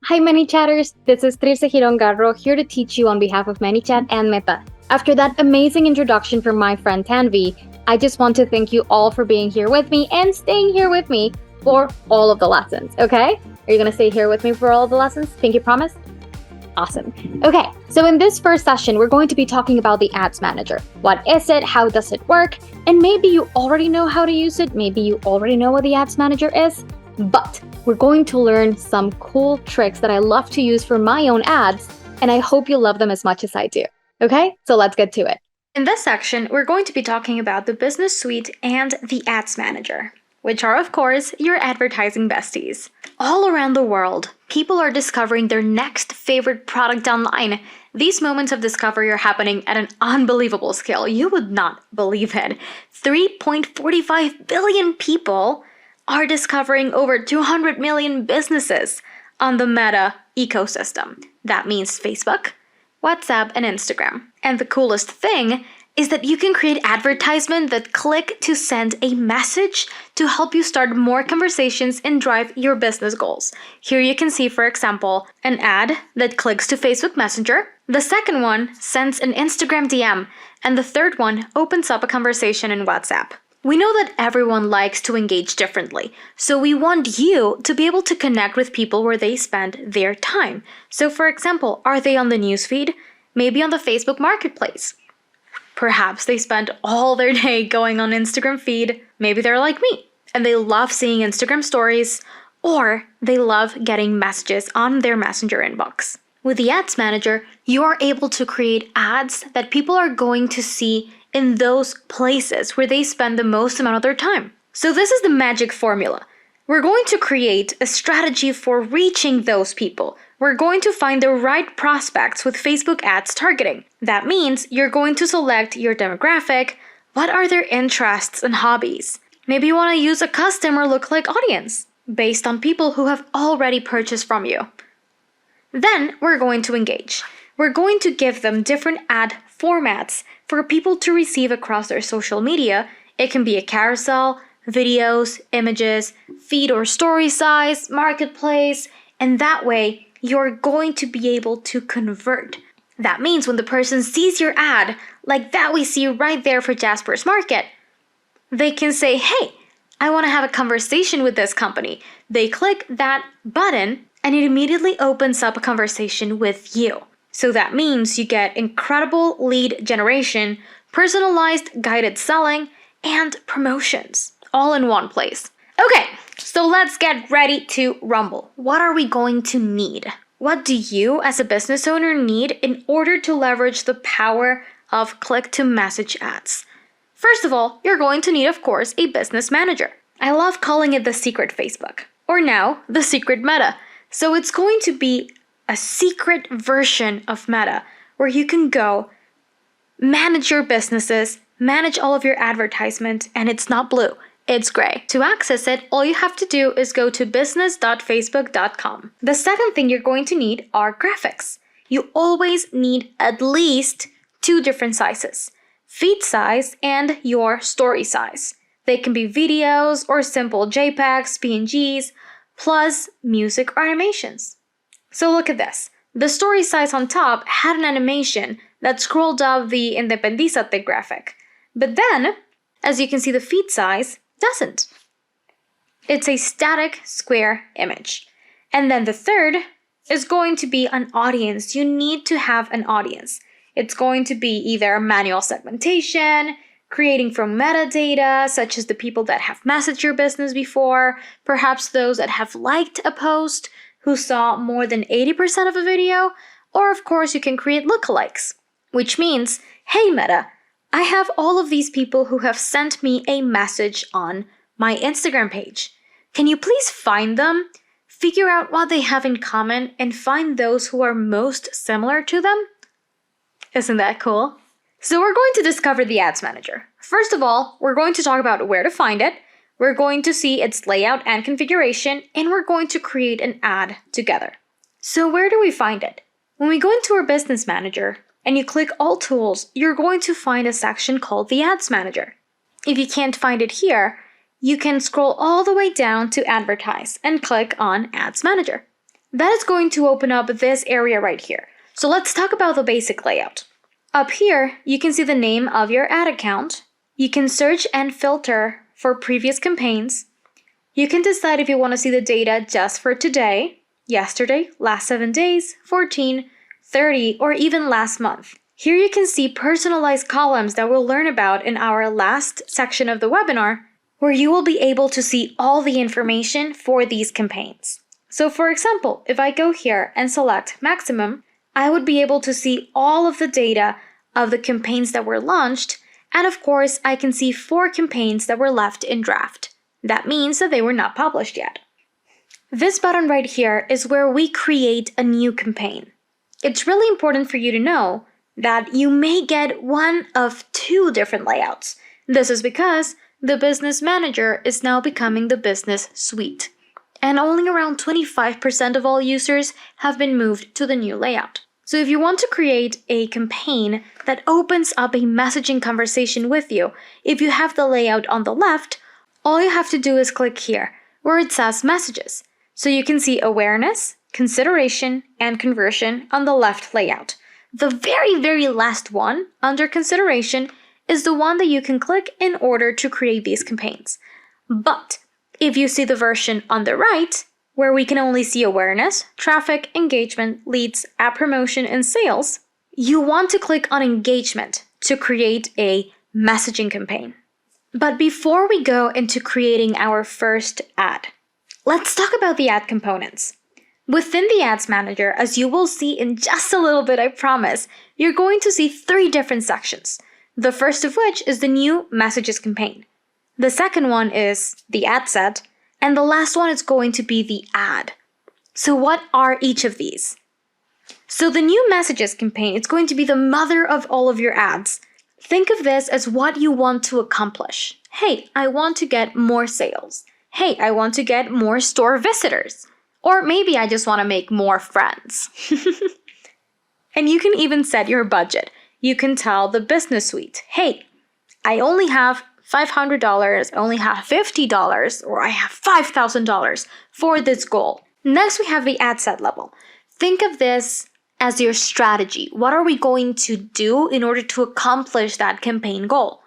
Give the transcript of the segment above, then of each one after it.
Hi Manychatters, this is Trilce Jirón Garro here to teach you on behalf of Manychat and Meta. After that amazing introduction from my friend Tanvi, I just want to thank you all for being here with me and staying here with me for all of the lessons, okay? Are you gonna stay here with me for all of the lessons? Pinky promise? Awesome. Okay, so in this first session, we're going to be talking about the Ads Manager. What is it? How does it work? And maybe you already know how to use it. Maybe you already know what the Ads Manager is. But we're going to learn some cool tricks that I love to use for my own ads, and I hope you love them as much as I do. Okay, so let's get to it. In this section, we're going to be talking about the Business Suite and the Ads Manager, which are, of course, your advertising besties. All around the world, people are discovering their next favorite product online. These moments of discovery are happening at an unbelievable scale. You would not believe it. 3.45 billion people are discovering over 200 million businesses on the Meta ecosystem. That means Facebook, WhatsApp, and Instagram. And the coolest thing is that you can create advertisements that click to send a message to help you start more conversations and drive your business goals. Here you can see, for example, an ad that clicks to Facebook Messenger. The second one sends an Instagram DM, and the third one opens up a conversation in WhatsApp. We know that everyone likes to engage differently, so we want you to be able to connect with people where they spend their time. So for example, are they on the newsfeed? Maybe on the Facebook Marketplace. Perhaps they spend all their day going on Instagram feed. Maybe they're like me, and they love seeing Instagram stories, or they love getting messages on their Messenger inbox. With the Ads Manager, you are able to create ads that people are going to see in those places where they spend the most amount of their time. So this is the magic formula. We're going to create a strategy for reaching those people. We're going to find the right prospects with Facebook ads targeting. That means you're going to select your demographic. What are their interests and hobbies? Maybe you want to use a custom or lookalike audience based on people who have already purchased from you. Then we're going to engage. We're going to give them different ad formats for people to receive across their social media. It can be a carousel, videos, images, feed or story size, marketplace, and that way you're going to be able to convert. That means when the person sees your ad, like that we see right there for Jasper's Market, they can say, hey, I want to have a conversation with this company. They click that button and it immediately opens up a conversation with you. So that means you get incredible lead generation, personalized guided selling, and promotions all in one place. Okay, so let's get ready to rumble. What are we going to need? What do you as a business owner need in order to leverage the power of click-to-message ads? First of all, you're going to need, of course, a business manager. I love calling it the secret Facebook, or now the secret Meta. So it's going to be a secret version of Meta where you can go manage your businesses, manage all of your advertisement, and it's not blue, it's gray. To access it, all you have to do is go to business.facebook.com. The second thing you're going to need are graphics. You always need at least 2 different sizes, feed size and your story size. They can be videos or simple JPEGs, PNGs, plus music or animations. So look at this. The story size on top had an animation that scrolled up the Independízate graphic. But then, as you can see, the feed size doesn't. It's a static square image. And then the third is going to be an audience. You need to have an audience. It's going to be either manual segmentation, creating from metadata, such as the people that have messaged your business before, perhaps those that have liked a post, who saw more than 80% of a video, or of course you can create lookalikes, which means, hey Meta, I have all of these people who have sent me a message on my Instagram page. Can you please find them, figure out what they have in common, and find those who are most similar to them? Isn't that cool? So we're going to discover the Ads Manager. First of all, we're going to talk about where to find it. We're going to see its layout and configuration, and we're going to create an ad together. So where do we find it? When we go into our Business Manager and you click All Tools, you're going to find a section called the Ads Manager. If you can't find it here, you can scroll all the way down to Advertise and click on Ads Manager. that is going to open up this area right here. So let's talk about the basic layout. Up here, you can see the name of your ad account. You can search and filter for previous campaigns. You can decide if you want to see the data just for today, yesterday, last 7 days, 14, 30, or even last month. Here you can see personalized columns that we'll learn about in our last section of the webinar, where you will be able to see all the information for these campaigns. So for example, if I go here and select maximum, I would be able to see all of the data of the campaigns that were launched, and of course, I can see 4 campaigns that were left in draft. That means that they were not published yet. This button right here is where we create a new campaign. It's really important for you to know that you may get one of 2 different layouts. This is because the Business Manager is now becoming the Business Suite, and only around 25% of all users have been moved to the new layout. So if you want to create a campaign that opens up a messaging conversation with you, if you have the layout on the left, all you have to do is click here, where it says Messages. So you can see awareness, consideration, and conversion on the left layout. The very last one, under consideration, is the one that you can click in order to create these campaigns. But if you see the version on the right, where we can only see awareness, traffic, engagement, leads, app promotion, and sales, you want to click on engagement to create a messaging campaign. But before we go into creating our first ad, let's talk about the ad components. Within the Ads Manager, as you will see in just a little bit, I promise, you're going to see 3 different sections. The first of which is the new Messages campaign. The second one is the ad set, and the last one is going to be the ad. So what are each of these? So the new Messages campaign is going to be the mother of all of your ads. Think of this as what you want to accomplish. Hey, I want to get more sales. Hey, I want to get more store visitors. Or maybe I just want to make more friends. And you can even set your budget. You can tell the Business Suite, hey, I only have $500, I only have $50, or I have $5,000 for this goal. Next, we have the ad set level. Think of this as your strategy. What are we going to do in order to accomplish that campaign goal?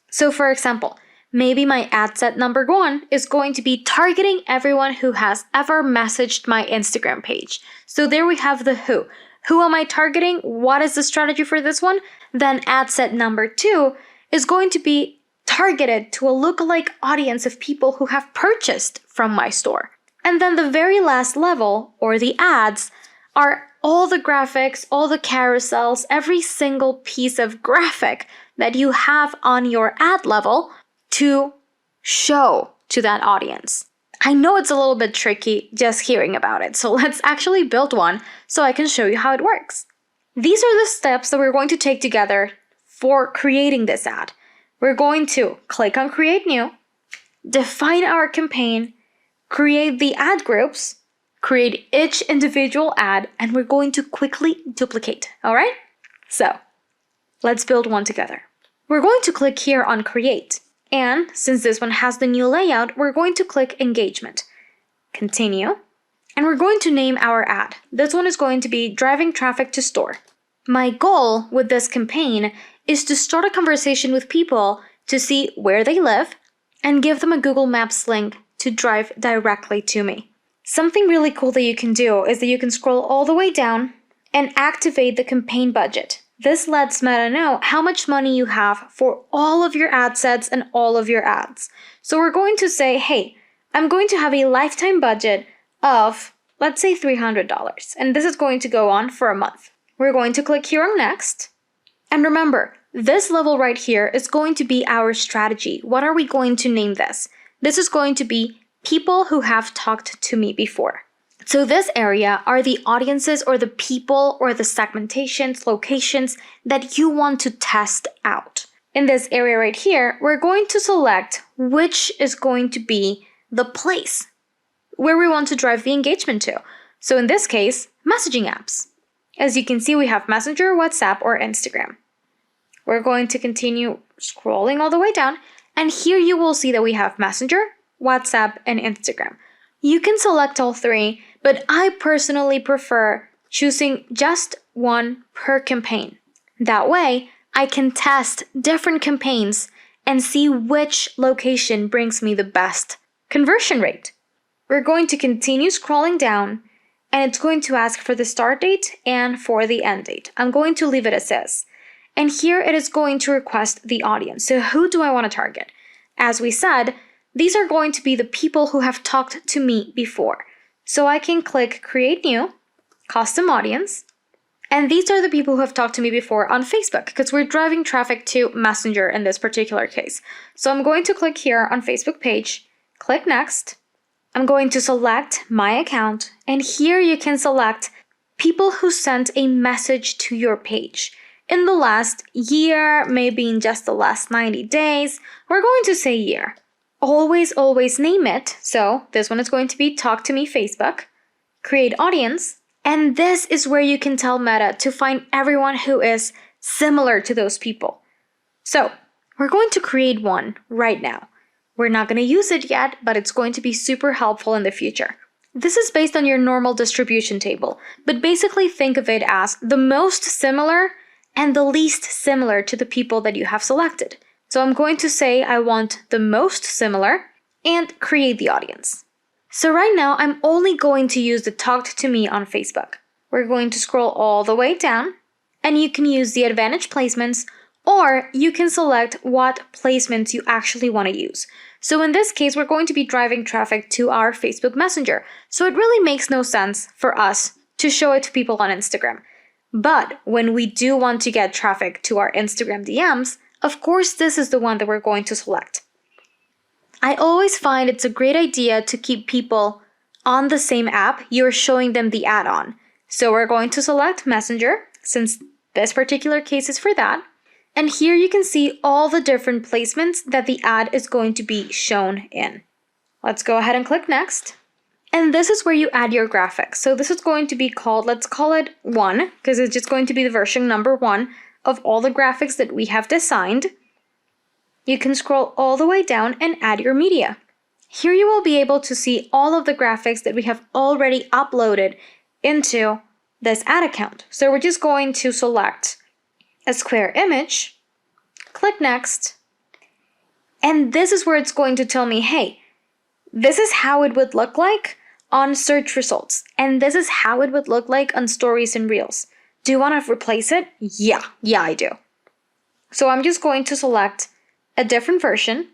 So for example, maybe my ad set number 1 is going to be targeting everyone who has ever messaged my Instagram page. So there we have the who. Who am I targeting? What is the strategy for this one? Then ad set number 2 is going to be targeted to a lookalike audience of people who have purchased from my store. And then the very last level, or the ads, are all the graphics, all the carousels, every single piece of graphic that you have on your ad level to show to that audience. I know it's a little bit tricky just hearing about it, so let's actually build one so I can show you how it works. These are the steps that we're going to take together for creating this ad. We're going to click on Create New, define our campaign, create the ad groups, create each individual ad, and we're going to quickly duplicate, all right? So, let's build one together. We're going to click here on Create, and since this one has the new layout, we're going to click Engagement. Continue, and we're going to name our ad. This one is going to be Driving Traffic to Store. My goal with this campaign is to start a conversation with people to see where they live and give them a Google Maps link to drive directly to me. Something really cool that you can do is that you can scroll all the way down and activate the campaign budget. This lets Meta know how much money you have for all of your ad sets and all of your ads. So we're going to say, hey, I'm going to have a lifetime budget of, let's say $300, and this is going to go on for a month. We're going to click here on Next. And remember, this level right here is going to be our strategy. What are we going to name this? This is going to be people who have talked to me before. So this area are the audiences or the people or the segmentations, locations that you want to test out. In this area right here, we're going to select which is going to be the place where we want to drive the engagement to. So in this case, messaging apps. As you can see, we have Messenger, WhatsApp, or Instagram. We're going to continue scrolling all the way down, and here you will see that we have Messenger, WhatsApp, and Instagram. You can select all three, but I personally prefer choosing just one per campaign. That way, I can test different campaigns and see which location brings me the best conversion rate. We're going to continue scrolling down, and it's going to ask for the start date and for the end date. I'm going to leave it as is. And here it is going to request the audience. So who do I want to target? As we said, these are going to be the people who have talked to me before. So I can click Create New, Custom Audience, and these are the people who have talked to me before on Facebook, because we're driving traffic to Messenger in this particular case. So I'm going to click here on Facebook page, click Next. I'm going to select my account, and here you can select people who sent a message to your page in the last year, maybe in just the last 90 days. We're going to say year. Always name it. So this one is going to be Talk to Me Facebook, Create Audience, and this is where you can tell Meta to find everyone who is similar to those people. So we're going to create one right now. We're not going to use it yet, but it's going to be super helpful in the future. This is based on your normal distribution table, but basically think of it as the most similar and the least similar to the people that you have selected. So I'm going to say I want the most similar and create the audience. So right now I'm only going to use the Talked to Me on Facebook. We're going to scroll all the way down, and you can use the advantage placements, or you can select what placements you actually want to use. So in this case, we're going to be driving traffic to our Facebook Messenger. So it really makes no sense for us to show it to people on Instagram. But when we do want to get traffic to our Instagram DMs, of course, this is the one that we're going to select. I always find it's a great idea to keep people on the same app you're showing them the ad on. So we're going to select Messenger, since this particular case is for that. And here you can see all the different placements that the ad is going to be shown in. Let's go ahead and click Next. And this is where you add your graphics. So this is going to be called, let's call it 1, because it's just going to be the version number 1 of all the graphics that we have designed. You can scroll all the way down and add your media. Here you will be able to see all of the graphics that we have already uploaded into this ad account. So we're just going to select a square image, click Next, and this is where it's going to tell me, hey, this is how it would look like on search results, and this is how it would look like on stories and reels. Do you want to replace it? Yeah, I do. So I'm just going to select a different version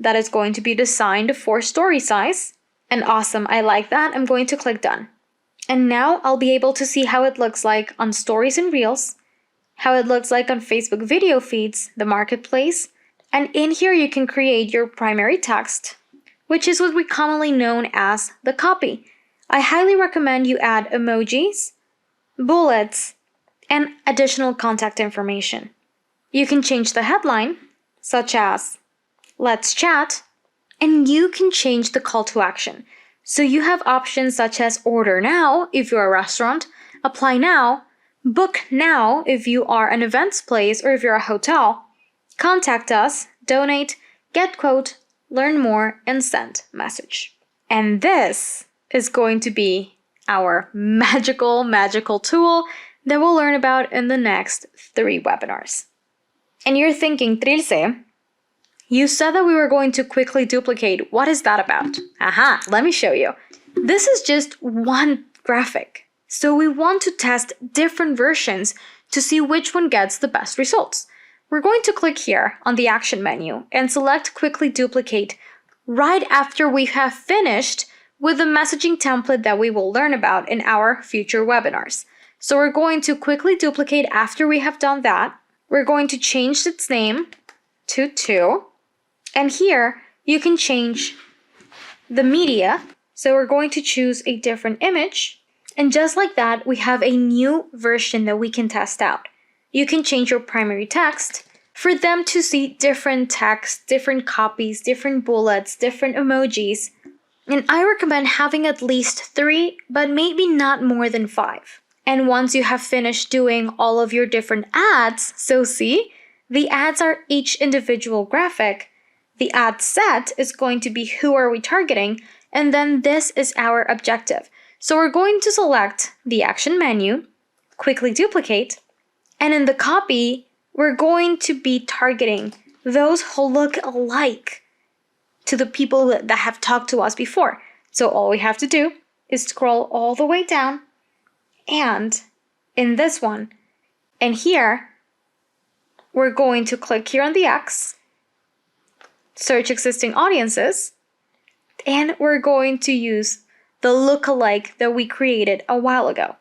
that is going to be designed for story size. And awesome, I like that. I'm going to click Done. And now I'll be able to see how it looks like on stories and reels, how it looks like on Facebook video feeds, the marketplace. And in here you can create your primary text, which is what we commonly known as the copy. I highly recommend you add emojis, bullets, and additional contact information. You can change the headline, such as, let's chat, and you can change the call to action. So you have options such as order now if you're a restaurant, apply now, book now if you are an events place or if you're a hotel, contact us, donate, get quote, learn more, and send message. And this is going to be our magical tool that we'll learn about in the next 3 webinars. And you're thinking, Trilce, you said that we were going to quickly duplicate. What is that about? Aha, let me show you. This is just one graphic. So we want to test different versions to see which one gets the best results. We're going to click here on the action menu and select quickly duplicate right after we have finished with the messaging template that we will learn about in our future webinars. So we're going to quickly duplicate after we have done that. We're going to change its name to 2. And here you can change the media. So we're going to choose a different image. And just like that, we have a new version that we can test out. You can change your primary text for them to see different text, different copies, different bullets, different emojis. And I recommend having at least 3, but maybe not more than 5. And once you have finished doing all of your different ads, so see, the ads are each individual graphic. The ad set is going to be who are we targeting, and then this is our objective. So we're going to select the action menu, quickly duplicate, and in the copy, we're going to be targeting those who look alike to the people that have talked to us before. So all we have to do is scroll all the way down, and in this one, and here, we're going to click here on the X, search existing audiences, and we're going to use the lookalike that we created a while ago.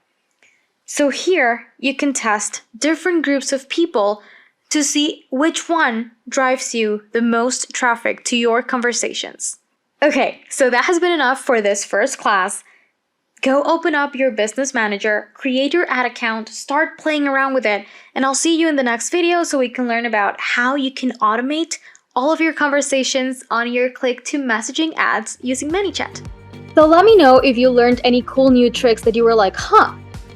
So here, you can test different groups of people to see which one drives you the most traffic to your conversations. Okay, so that has been enough for this first class. Go open up your business manager, create your ad account, start playing around with it, and I'll see you in the next video so we can learn about how you can automate all of your conversations on your click to messaging ads using Manychat. So let me know if you learned any cool new tricks that you were like,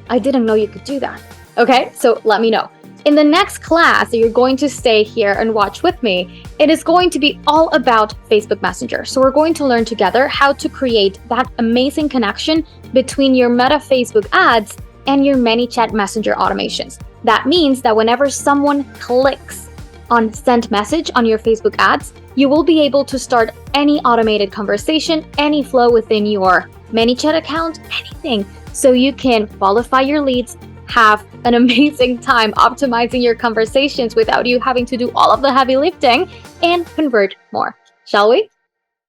I didn't know you could do that. Okay, so let me know. In the next class that you're going to stay here and watch with me, it is going to be all about Facebook Messenger. So we're going to learn together how to create that amazing connection between your Meta Facebook ads and your Manychat Messenger automations. That means that whenever someone clicks on send message on your Facebook ads, you will be able to start any automated conversation, any flow within your Manychat account, anything. So you can qualify your leads, have an amazing time optimizing your conversations without you having to do all of the heavy lifting, and convert more. Shall we?